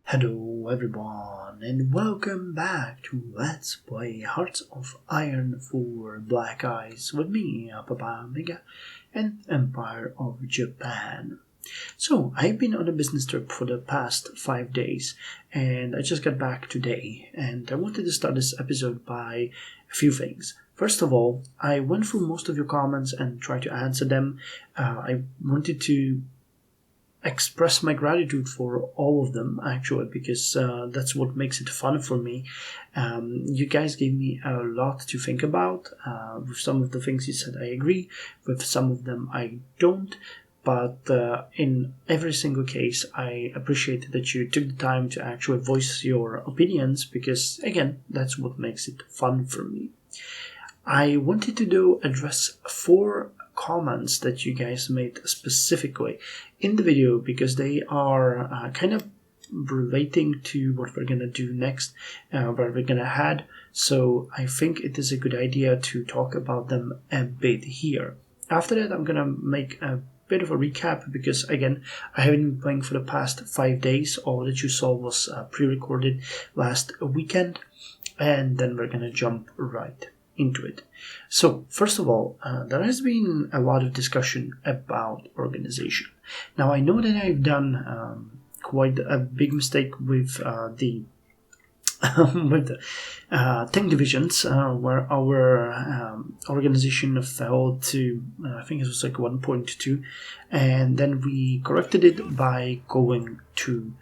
Hello everyone and welcome back to Let's Play Hearts of Iron for Black Eyes with me, Papa Mega, and Empire of Japan. So, I've been on a business trip for the past 5 days and I just got back today, and I wanted to start this episode by a few things. First of all, I went through most of your comments and tried to answer them. I wanted to express my gratitude for all of them, actually, because that's what makes it fun for me. You guys gave me a lot to think about. With some of the things you said I agree, with some of them I don't, but in every single case I appreciate that you took the time to actually voice your opinions, because again, that's what makes it fun for me. I wanted to address 4 comments that you guys made specifically in the video, because they are kind of relating to what we're gonna do next, where we're gonna head. So I think it is a good idea to talk about them a bit here. After that, I'm gonna make a bit of a recap, because again, I haven't been playing for the past 5 days. All that you saw was pre-recorded last weekend, and then we're gonna jump right into it. So, first of all, there has been a lot of discussion about organization. Now, I know that I've done quite a big mistake with the with the tank divisions, where our organization fell to, I think it was like 1.2, and then we corrected it by going to,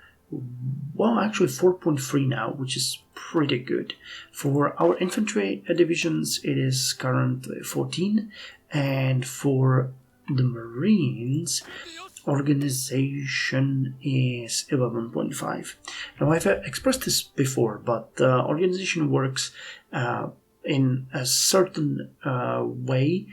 well, actually 4.3 now, which is pretty good. For our infantry divisions, it is currently 14, and for the Marines, organization is 11.5. Now, I've expressed this before, but organization works in a certain way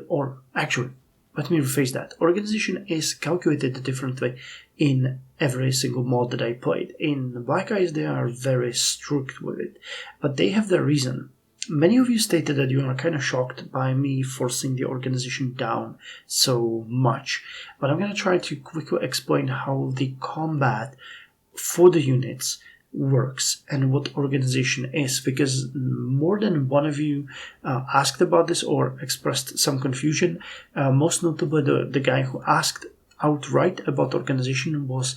or actually, let me rephrase that. Organization is calculated a different way in every single mod that I played. In Black Eyes, they are very strict with it, but they have their reason. Many of you stated that you are kind of shocked by me forcing the organization down so much, but I'm going to try to quickly explain how the combat for the units works and what organization is, because more than one of you asked about this or expressed some confusion. Most notably, the guy who asked outright about organization was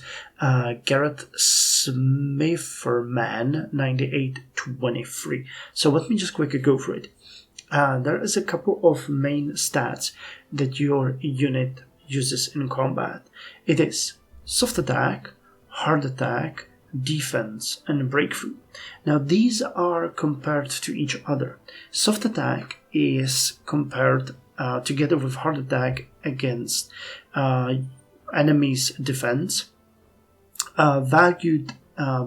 Garrett Smitherman 9823. So let me just quickly go for it. There is a couple of main stats that your unit uses in combat. It is soft attack, hard attack, defense, and breakthrough. Now, these are compared to each other. Soft attack is compared together with hard attack against enemy's defense, valued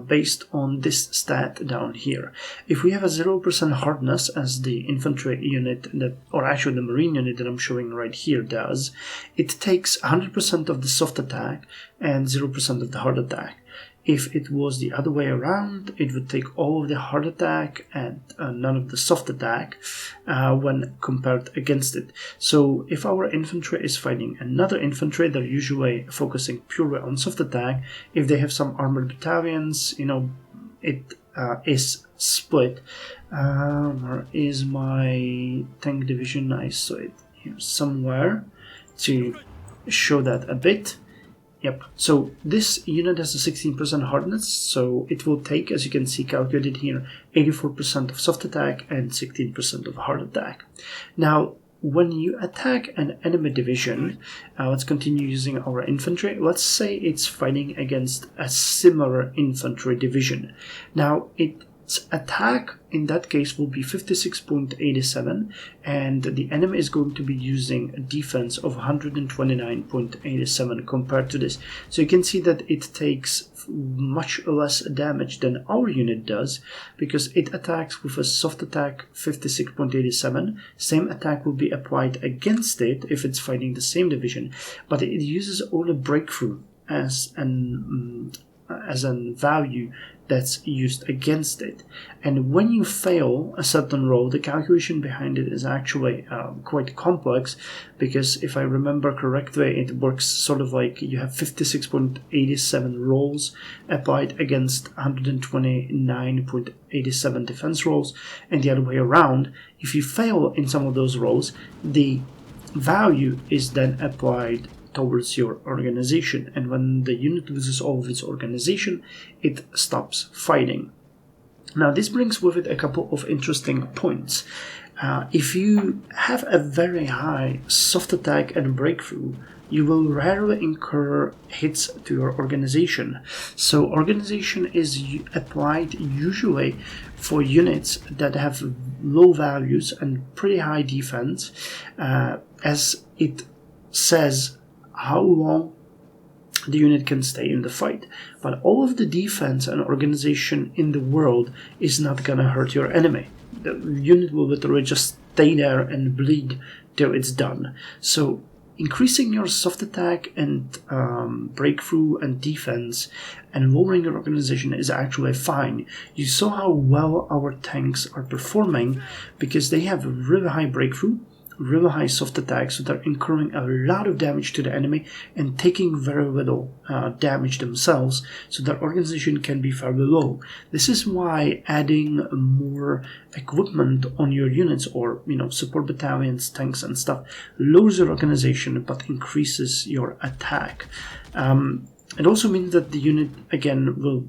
based on this stat down here. If we have a 0% hardness, as the infantry unit, or actually the marine unit that I'm showing right here does, it takes 100% of the soft attack and 0% of the hard attack. If it was the other way around, it would take all of the hard attack and none of the soft attack when compared against it. So if our infantry is fighting another infantry, they're usually focusing purely on soft attack. If they have some armored battalions, it is split. Where is my tank division? I saw it here somewhere to show that a bit. Yep, so this unit has a 16% hardness, so it will take, as you can see calculated here, 84% of soft attack and 16% of hard attack. Now, when you attack an enemy division, let's continue using our infantry. Let's say it's fighting against a similar infantry division. Now, its attack in that case will be 56.87, and the enemy is going to be using a defense of 129.87 compared to this. So you can see that it takes much less damage than our unit does, because it attacks with a soft attack 56.87. Same attack will be applied against it if it's fighting the same division, but it uses only breakthrough as an value that's used against it. And when you fail a certain roll, the calculation behind it is actually quite complex, because if I remember correctly, it works sort of like you have 56.87 rolls applied against 129.87 defense rolls, and the other way around. If you fail in some of those rolls, the value is then applied towards your organization, and when the unit loses all of its organization, it stops fighting. Now, this brings with it a couple of interesting points. If you have a very high soft attack and breakthrough, you will rarely incur hits to your organization. So organization is applied usually for units that have low values and pretty high defense, as it says how long the unit can stay in the fight. But all of the defense and organization in the world is not gonna hurt your enemy. The unit will literally just stay there and bleed till it's done. So increasing your soft attack and breakthrough and defense and lowering your organization is actually fine. You saw how well our tanks are performing because they have really high breakthrough, really high soft attack, so they're incurring a lot of damage to the enemy and taking very little damage themselves, so their organization can be fairly low. This is why adding more equipment on your units, or support battalions, tanks and stuff, lowers your organization but increases your attack. It also means that the unit again will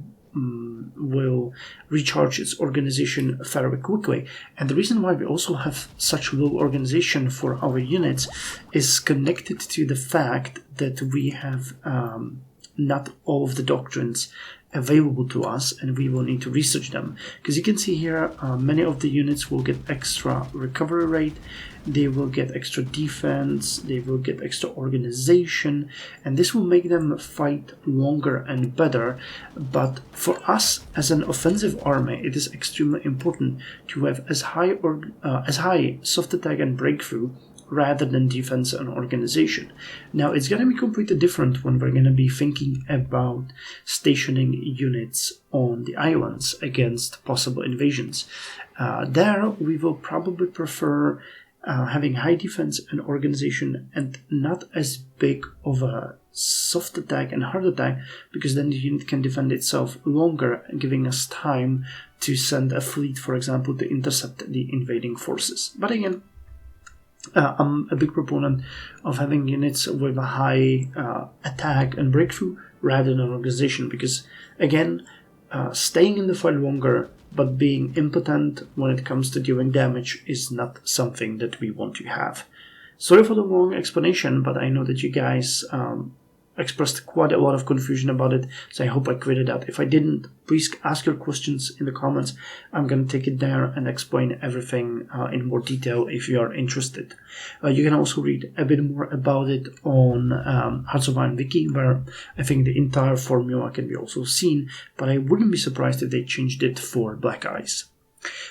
recharge its organization fairly quickly. And the reason why we also have such low organization for our units is connected to the fact that we have not all of the doctrines available to us, and we will need to research them. Because you can see here, many of the units will get extra recovery rate, they will get extra defense, they will get extra organization, and this will make them fight longer and better. But for us as an offensive army, it is extremely important to have as high soft attack and breakthrough rather than defense and organization. Now, it's going to be completely different when we're going to be thinking about stationing units on the islands against possible invasions. There, we will probably prefer having high defense and organization and not as big of a soft attack and hard attack, because then the unit can defend itself longer, giving us time to send a fleet, for example, to intercept the invading forces. But again, I'm a big proponent of having units with a high attack and breakthrough rather than organization, because again, staying in the fight longer but being impotent when it comes to dealing damage is not something that we want to have. Sorry for the long explanation, but I know that you guys expressed quite a lot of confusion about it, so I hope I cleared it out. If I didn't, please ask your questions in the comments. I'm going to take it there and explain everything in more detail if you are interested. You can also read a bit more about it on Hearts of Iron Wiki, where I think the entire formula can be also seen, but I wouldn't be surprised if they changed it for Black Ice.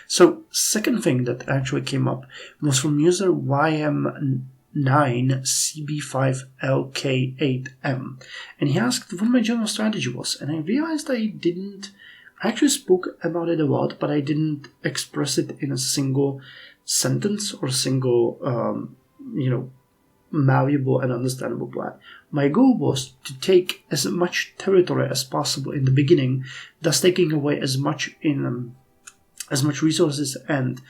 So, second thing that actually came up was from user YM9CB5LK8M, and he asked what my general strategy was, and I realized I actually spoke about it a lot, but I didn't express it in a single sentence or single, malleable and understandable plan. My goal was to take as much territory as possible in the beginning, thus taking away as much resources and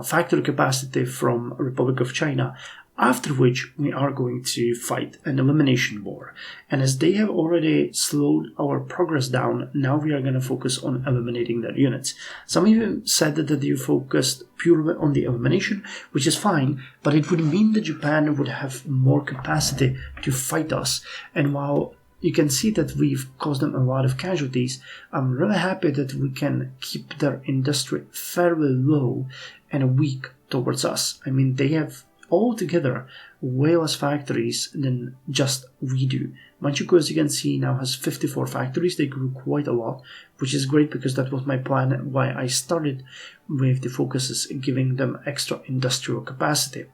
factory capacity from Republic of China, after which we are going to fight an elimination war. And as they have already slowed our progress down, now we are going to focus on eliminating their units. Some even said that you focused purely on the elimination, which is fine, but it would mean that Japan would have more capacity to fight us. And while you can see that we've caused them a lot of casualties, I'm really happy that we can keep their industry fairly low and weak towards us. I mean, they have altogether way less factories than just we do. Manchukuo, as you can see, now has 54 factories. They grew quite a lot, which is great because that was my plan, why I started with the focuses giving them extra industrial capacity.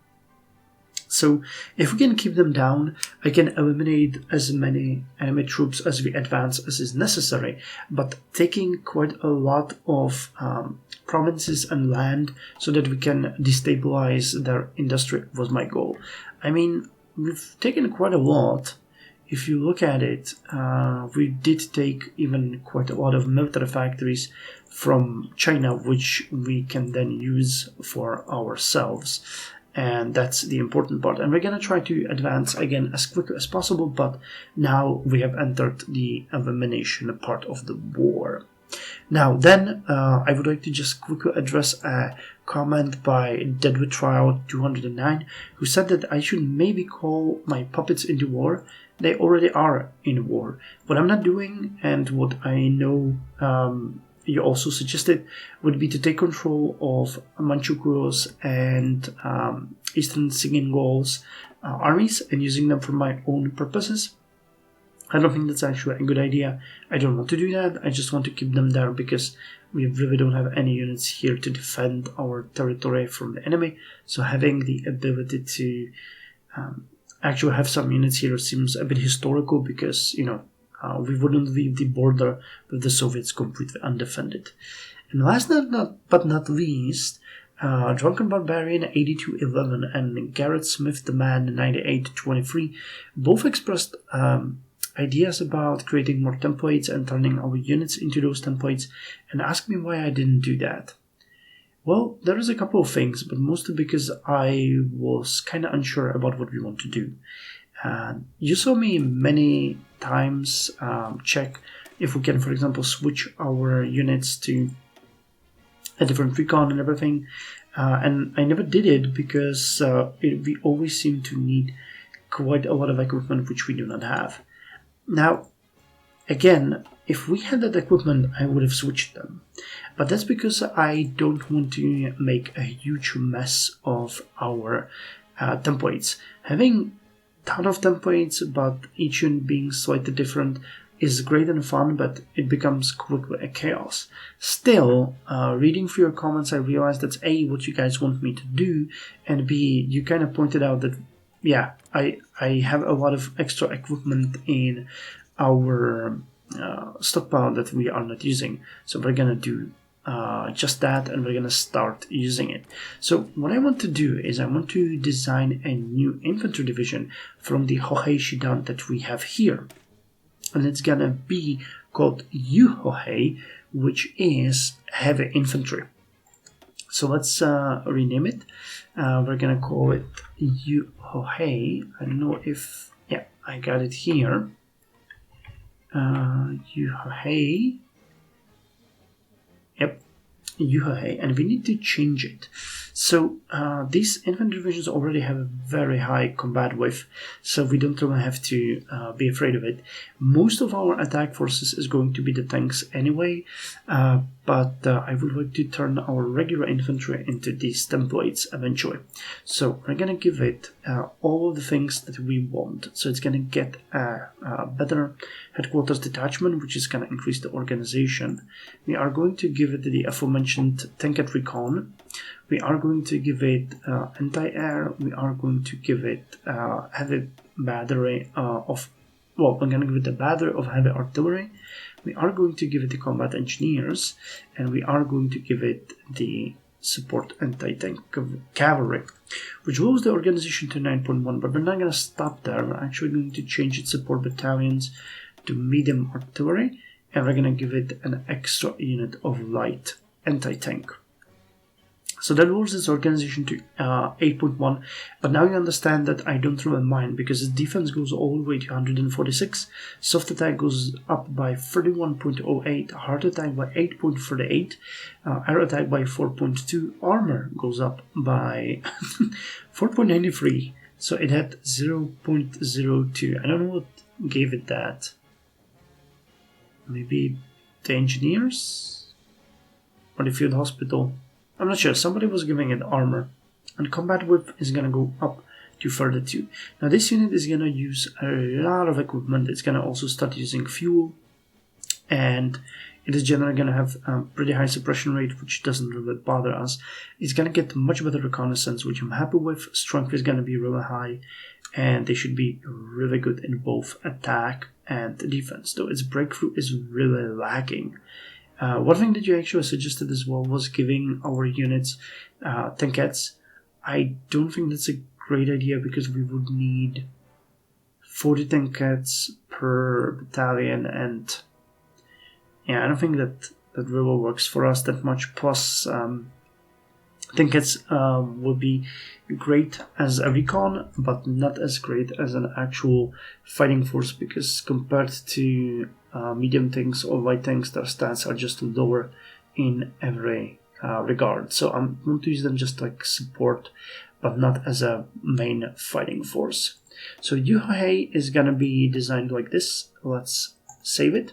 So if we can keep them down, I can eliminate as many enemy troops as we advance as is necessary, but taking quite a lot of provinces and land so that we can destabilize their industry was my goal. I mean, we've taken quite a lot. If you look at it, we did take even quite a lot of military factories from China, which we can then use for ourselves. And that's the important part. And we're going to try to advance again as quickly as possible, but now we have entered the elimination part of the war. Now then, I would like to just quickly address a comment by Deadwood Trial 209, who said that I should maybe call my puppets into war. They already are in war. What I'm not doing, and what I know you also suggested, would be to take control of Manchukuo's and Eastern Singingol's armies and using them for my own purposes. I don't think that's actually a good idea. I don't want to do that. I just want to keep them there because we really don't have any units here to defend our territory from the enemy. So having the ability to actually have some units here seems a bit historical because, we wouldn't leave the border with the Soviets completely undefended. And last but not least, Drunken Barbarian 8211 and Garrett Smith the Man 9823 both expressed ideas about creating more templates and turning our units into those templates, and asked me why I didn't do that. Well, there is a couple of things, but mostly because I was kind of unsure about what we want to do. You saw me many times check if we can, for example, switch our units to a different recon and everything, and I never did it because we always seem to need quite a lot of equipment which we do not have. Now, again, if we had that equipment, I would have switched them. But that's because I don't want to make a huge mess of our templates. Having a ton of templates, but each one being slightly different, is great and fun, but it becomes quickly a chaos. Still, reading through your comments, I realized that's A, what you guys want me to do, and B, you kind of pointed out that yeah, I have a lot of extra equipment in our stockpile that we are not using. So we're going to do just that, and we're going to start using it. So what I want to do is I want to design a new infantry division from the Hohei Shidan that we have here. And it's going to be called Yuhohei, which is heavy infantry. So let's rename it. We're going to call it Yuhohei. I don't know if... yeah, I got it here. Yuhohei. Yep, Yuhohei. And we need to change it. So these infantry divisions already have a very high combat width, so we don't really have to be afraid of it. Most of our attack forces is going to be the tanks anyway, but I would like to turn our regular infantry into these templates eventually. So we're going to give it all of the things that we want. So it's going to get a better headquarters detachment, which is going to increase the organization. We are going to give it the aforementioned tank at recon. We are going to give it anti-air. We are going to give it heavy battery of... well, we're going to give it a battery of heavy artillery. We are going to give it the combat engineers. And we are going to give it the support anti-tank cavalry, which lowers the organization to 9.1. But we're not going to stop there. We're actually going to change its support battalions to medium artillery. And we're going to give it an extra unit of light anti-tank. So that lowers its organization to 8.1, but now you understand that I don't really mind because its defense goes all the way to 146, soft attack goes up by 31.08, hard attack by 8.38, air attack by 4.2, armor goes up by 4.93, so it had 0.02. I don't know what gave it that. Maybe the engineers? Or the field hospital? I'm not sure. Somebody was giving it armor. And combat width is going to go up to 32. Now this unit is going to use a lot of equipment. It's going to also start using fuel. And it is generally going to have pretty high suppression rate, which doesn't really bother us. It's going to get much better reconnaissance, which I'm happy with. Strength is going to be really high, and they should be really good in both attack and defense, though its breakthrough is really lacking. One thing that you actually suggested as well was giving our units tankettes. I don't think that's a great idea because we would need 40 tankettes per battalion, and yeah, I don't think that really works for us that much. Plus, tankettes would be great as a recon, but not as great as an actual fighting force, because compared to medium tanks or light tanks, their stats are just lower in every regard. So I'm going to use them just like support, but not as a main fighting force. So Yuhei is going to be designed like this. Let's save it.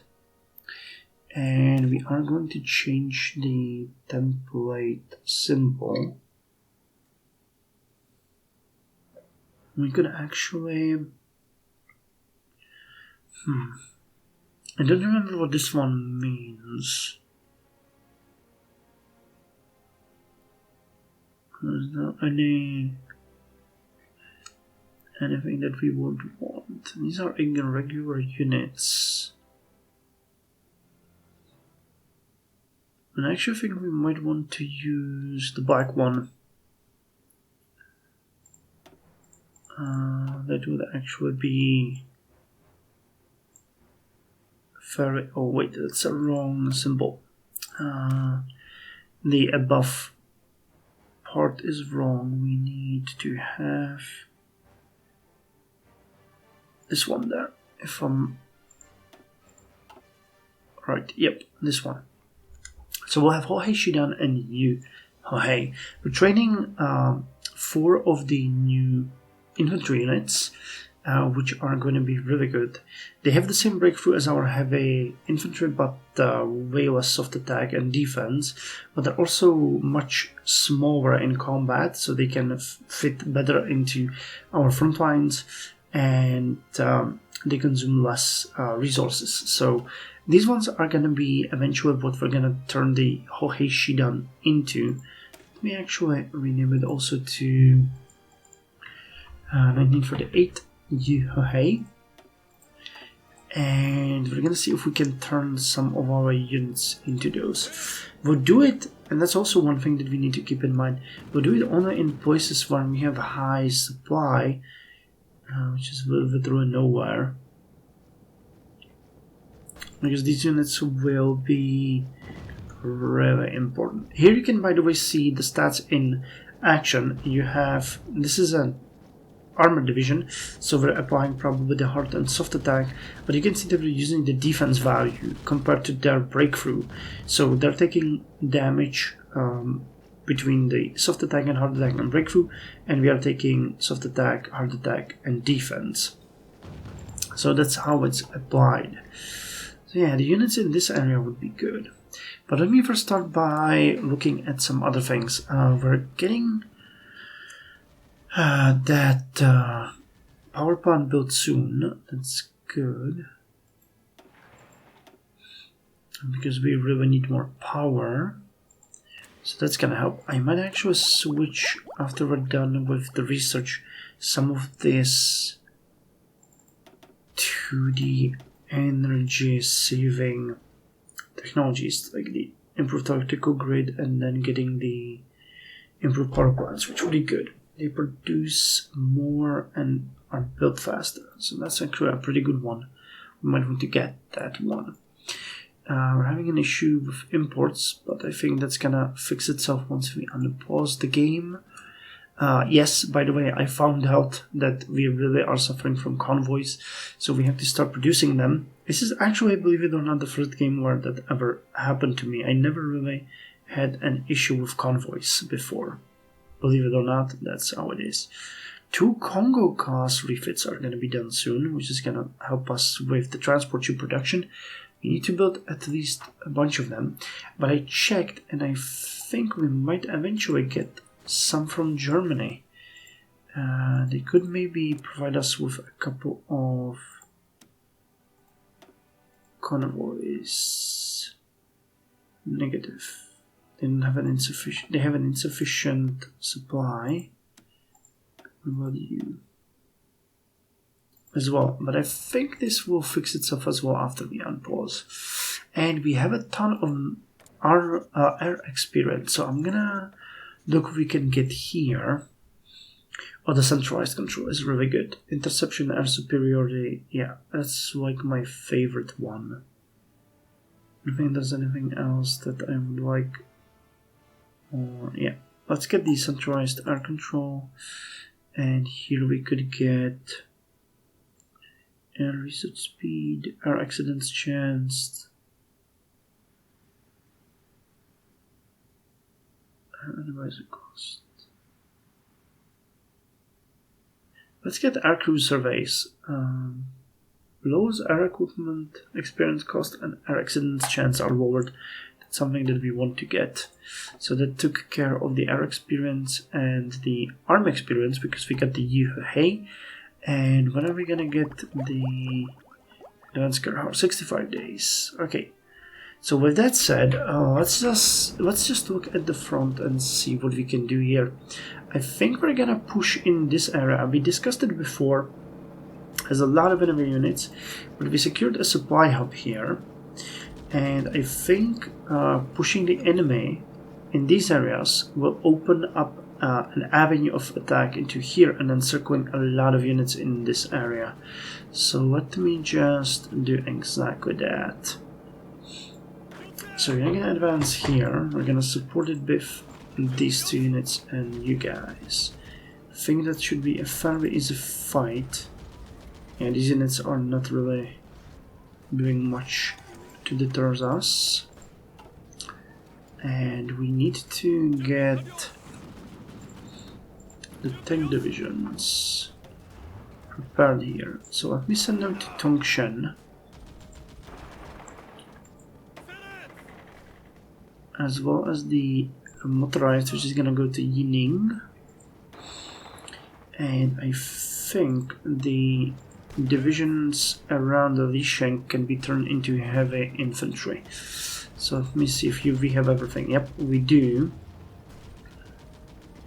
And we are going to change the template symbol. We could actually... I don't remember what this one means. Is there anything that we would want? These are irregular units. And I actually think we might want to use the black one. That would actually be very... Oh wait, that's a wrong symbol. The above part is wrong. We need to have this one there. If I'm right, yep, this one. So we'll have Hohei Shidan and Yu Hohei. We're training 4 of the new infantry units, which are going to be really good. They have the same breakthrough as our heavy infantry, but way less soft attack and defense. But they're also much smaller in combat, so they can fit better into our front lines, and they consume less resources. So these ones are going to be eventually what we're going to turn the Hohei Shidan into. Let me actually rename it also to 1948 Yu Hohei. And we're going to see if we can turn some of our units into those. We'll do it, and that's also one thing that we need to keep in mind. We'll do it only in places where we have a high supply, which is a little bit through nowhere. Because these units will be really important. Here you can, by the way, see the stats in action. You have, this is an armor division, so we're applying probably the hard and soft attack, but you can see that we're using the defense value compared to their breakthrough. So they're taking damage between the soft attack and hard attack and breakthrough, and we are taking soft attack, hard attack, and defense. So that's how it's applied. So yeah, the units in this area would be good. But let me first start by looking at some other things. We're getting that power plant built soon. That's good. Because we really need more power. So that's gonna help. I might actually switch, after we're done with the research, some of this to the energy saving technologies, like the improved tactical grid and then getting the improved power plants, which would be good. They produce more and are built faster, so that's actually a pretty good one. We might want to get that one. We're having an issue with imports, but I think that's gonna fix itself once we unpause the game. Yes, by the way, I found out that we really are suffering from convoys, so we have to start producing them. This is actually, believe it or not, the first game where that ever happened to me. I never really had an issue with convoys before. Believe it or not, that's how it is. 2 Congo class refits are going to be done soon, which is going to help us with the transport ship production. We need to build at least a bunch of them, but I checked and I think we might eventually get some from Germany. They could maybe provide us with a couple of convoys. Negative. They don't have an insufficient. They have an insufficient supply. What about you? As well, but I think this will fix itself as well after we unpause. And we have a ton of our air experience, so I'm gonna look if we can get here. Oh, the centralized control is really good. Interception, air superiority, yeah, that's like my favorite one. I don't think there's anything else that I would like. Or yeah, let's get the centralized air control, and here we could get air research speed, air accidents chance. Advisor cost. Let's get air crew surveys. Lowers air equipment experience cost and air accidents chance are lowered. That's something that we want to get. So that took care of the air experience and the arm experience because we got the Yuhei. And when are we gonna get the advanced care? 65 days. Okay. So with that said, let's just look at the front and see what we can do here. I think we're gonna push in this area. We discussed it before. There's a lot of enemy units, but we secured a supply hub here, and I think pushing the enemy in these areas will open up an avenue of attack into here, and then circling a lot of units in this area. So let me just do exactly that. So we're gonna advance here. We're gonna support it with these two units and you guys. I think that should be a fairly easy fight. Yeah, these units are not really doing much to deter us. And we need to get the tank divisions prepared here. So let me send them to Tongshan. As well as the motorized, which is gonna go to Yining. And I think the divisions around the Lisheng can be turned into heavy infantry. So let me see if we have everything. Yep, we do.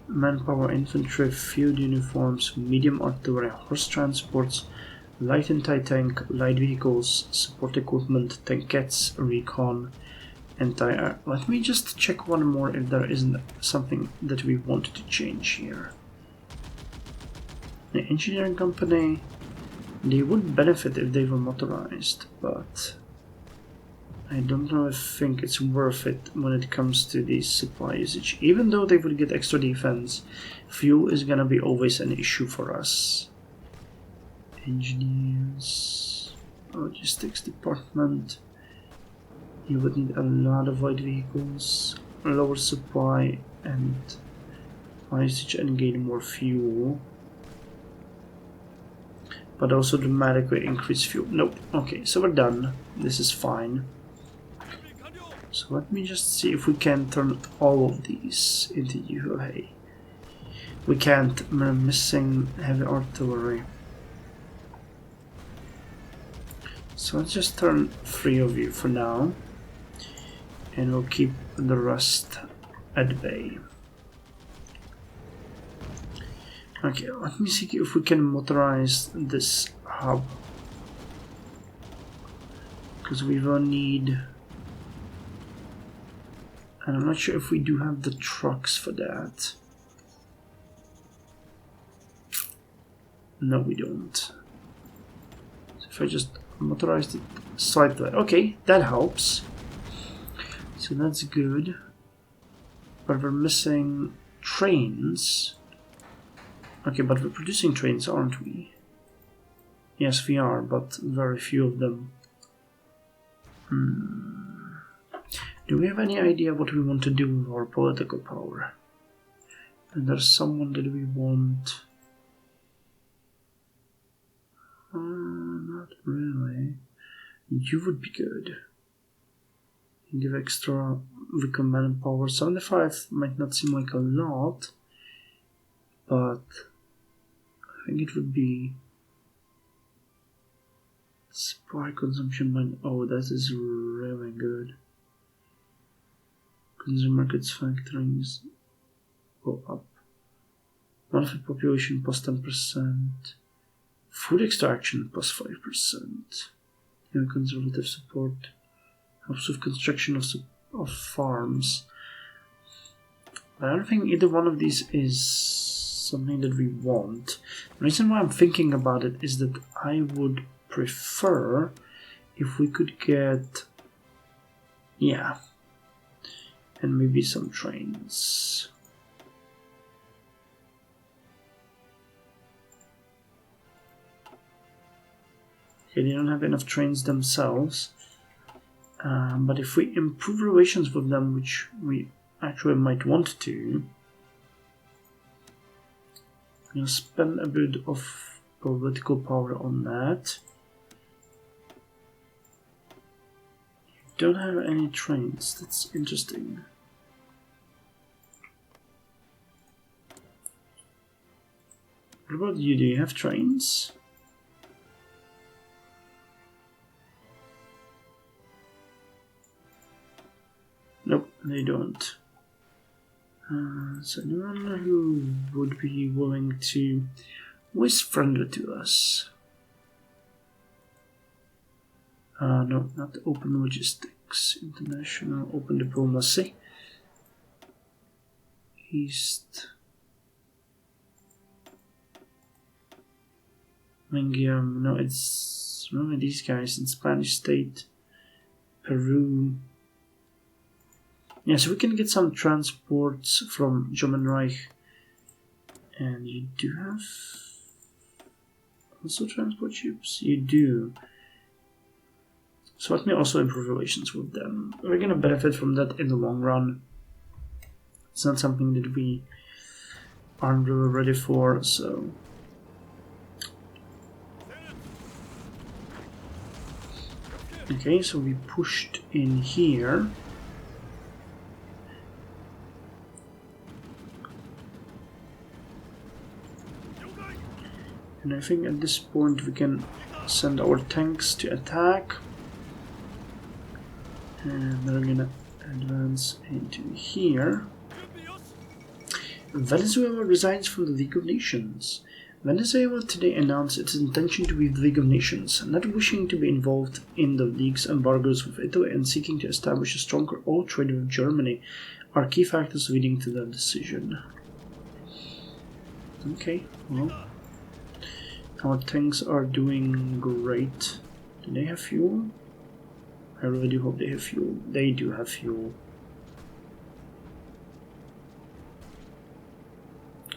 Manpower, infantry, field uniforms, medium artillery, horse transports, light anti-tank, light vehicles, support equipment, tankettes, recon, anti-air. Let me just check one more if there isn't something that we want to change here. The engineering company, they would benefit if they were motorized, but I don't really think it's worth it when it comes to the supply usage. Even though they would get extra defense, fuel is gonna be always an issue for us. Engineers, logistics department, you would need a lot of light vehicles, lower supply and high usage and gain more fuel. But also dramatically increase fuel. Nope. Okay, so we're done. This is fine. So let me just see if we can turn all of these into Yuhei. We can't. We're missing heavy artillery. So let's just turn 3 of you for now. And we'll keep the rest at bay. Okay, let me see if we can motorize this hub. Because we will need... And I'm not sure if we do have the trucks for that. No, we don't. So if I just motorized it slightly... Okay, that helps. So that's good. But we're missing trains. Okay, but we're producing trains, aren't we? Yes, we are, but very few of them. Do we have any idea what we want to do with our political power? And there's someone that we want... not really. You would be good. Give extra vehicle manpower. 75 might not seem like a lot, but I think it would be supply consumption. Oh, that is really good. Consumer goods factories go up. Monthly population plus 10%. Food extraction plus 5%. And conservative support. Helps with construction of farms. I don't think either one of these is something that we want. The reason why I'm thinking about it is that I would prefer if we could get, yeah, and maybe some trains. Okay, they don't have enough trains themselves, but if we improve relations with them, which we actually might want to, I'm going to spend a bit of political power on that. Don't have any trains, that's interesting. What about you? Do you have trains? Nope, they don't. So anyone who would be willing to was friendly to us. No, not open logistics. International open diplomacy. East. No, it's remember these guys in Spanish state. Peru. Yeah, so we can get some transports from German Reich. And you do have also transport ships? You do. So let me also improve relations with them. We're gonna benefit from that in the long run. It's not something that we aren't really ready for, so... Okay, so we pushed in here. And I think at this point we can send our tanks to attack. And they're gonna advance into here. Venezuela resigns from the League of Nations. Venezuela today announced its intention to leave the League of Nations, not wishing to be involved in the League's embargoes with Italy and seeking to establish a stronger oil trade with Germany are key factors leading to that decision. Okay, well, our tanks are doing great. Do they have fuel? I really do hope they have fuel. They do have fuel.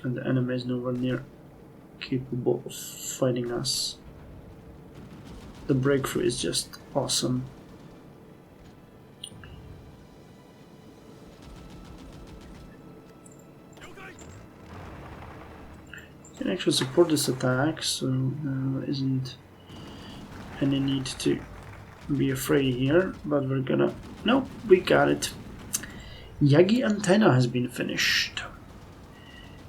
And the enemy is nowhere near capable of fighting us. The breakthrough is just awesome. Can actually support this attack, so there isn't any need to be afraid here, but we're gonna... Nope, we got it. Yagi antenna has been finished.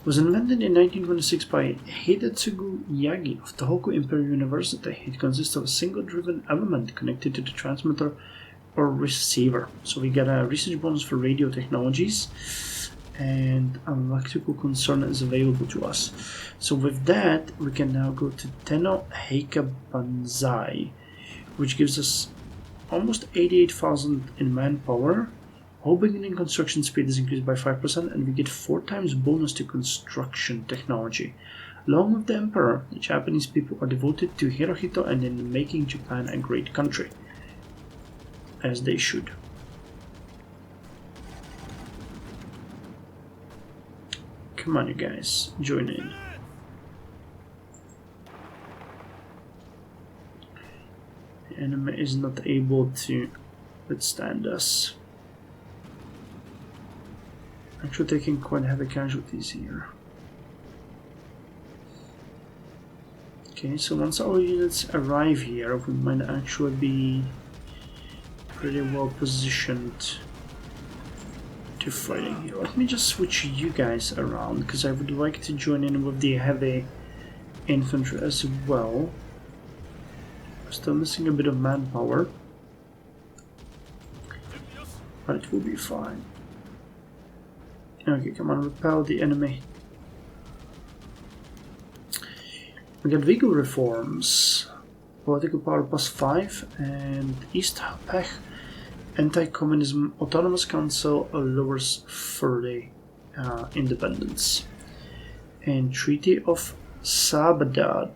It was invented in 1926 by Hidetsugu Yagi of Tohoku Imperial University. It consists of a single driven element connected to the transmitter or receiver. So we get a research bonus for radio technologies, and an electrical concern is available to us. So with that, we can now go to Tenno Heike Banzai, which gives us almost 88,000 in manpower. Whole beginning construction speed is increased by 5%, and we get 4 times bonus to construction technology. Along with the Emperor, the Japanese people are devoted to Hirohito and in making Japan a great country. As they should. Come on, you guys, join in. The enemy is not able to withstand us. Actually taking quite heavy casualties here. Okay, so once our units arrive here, we might actually be pretty well positioned to fighting here. Let me just switch you guys around, because I would like to join in with the heavy infantry as well. We're still missing a bit of manpower, but it will be fine. Okay, come on, repel the enemy. We got Vigo reforms. Political power +5 and East Pech Anti-Communism Autonomous Council lowers further independence. And Treaty of Sadabad.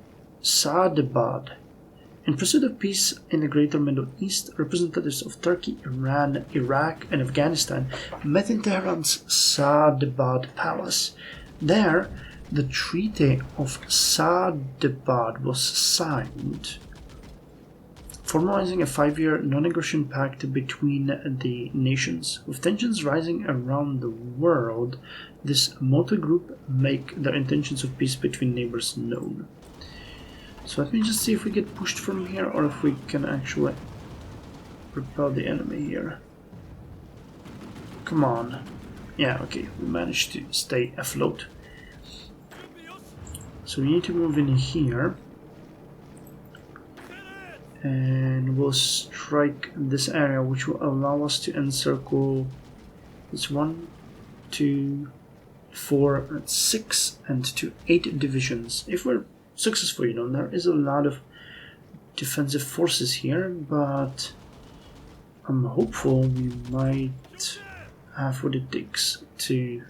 In pursuit of peace in the Greater Middle East, representatives of Turkey, Iran, Iraq, and Afghanistan met in Tehran's Sadabad Palace. There, the Treaty of Sadabad was signed, formalizing a 5-year non-aggression pact between the nations. With tensions rising around the world, this multi-group make their intentions of peace between neighbors known. So let me just see if we get pushed from here or if we can actually repel the enemy here. Come on. Yeah, okay, we managed to stay afloat. So we need to move in here. And we'll strike this area, which will allow us to encircle this 1, 2, 4, 6, and to 8 divisions. If we're successful, you know, there is a lot of defensive forces here, but I'm hopeful we might have what it takes to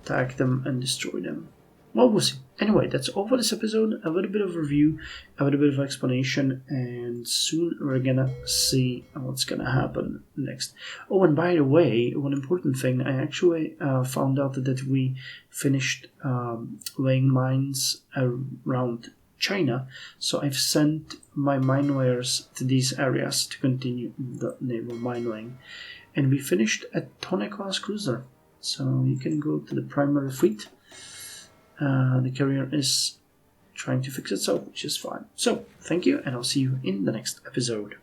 attack them and destroy them. Well, we'll see. Anyway, that's all for this episode. A little bit of review, a little bit of explanation, and soon we're gonna see what's gonna happen next. Oh, and by the way, one important thing, I actually found out that we finished laying mines around China, so I've sent my mine layers to these areas to continue the naval mine laying. And we finished a Tone-class cruiser, so you can go to the primary fleet. The carrier is trying to fix itself, which is fine. So, thank you, and I'll see you in the next episode.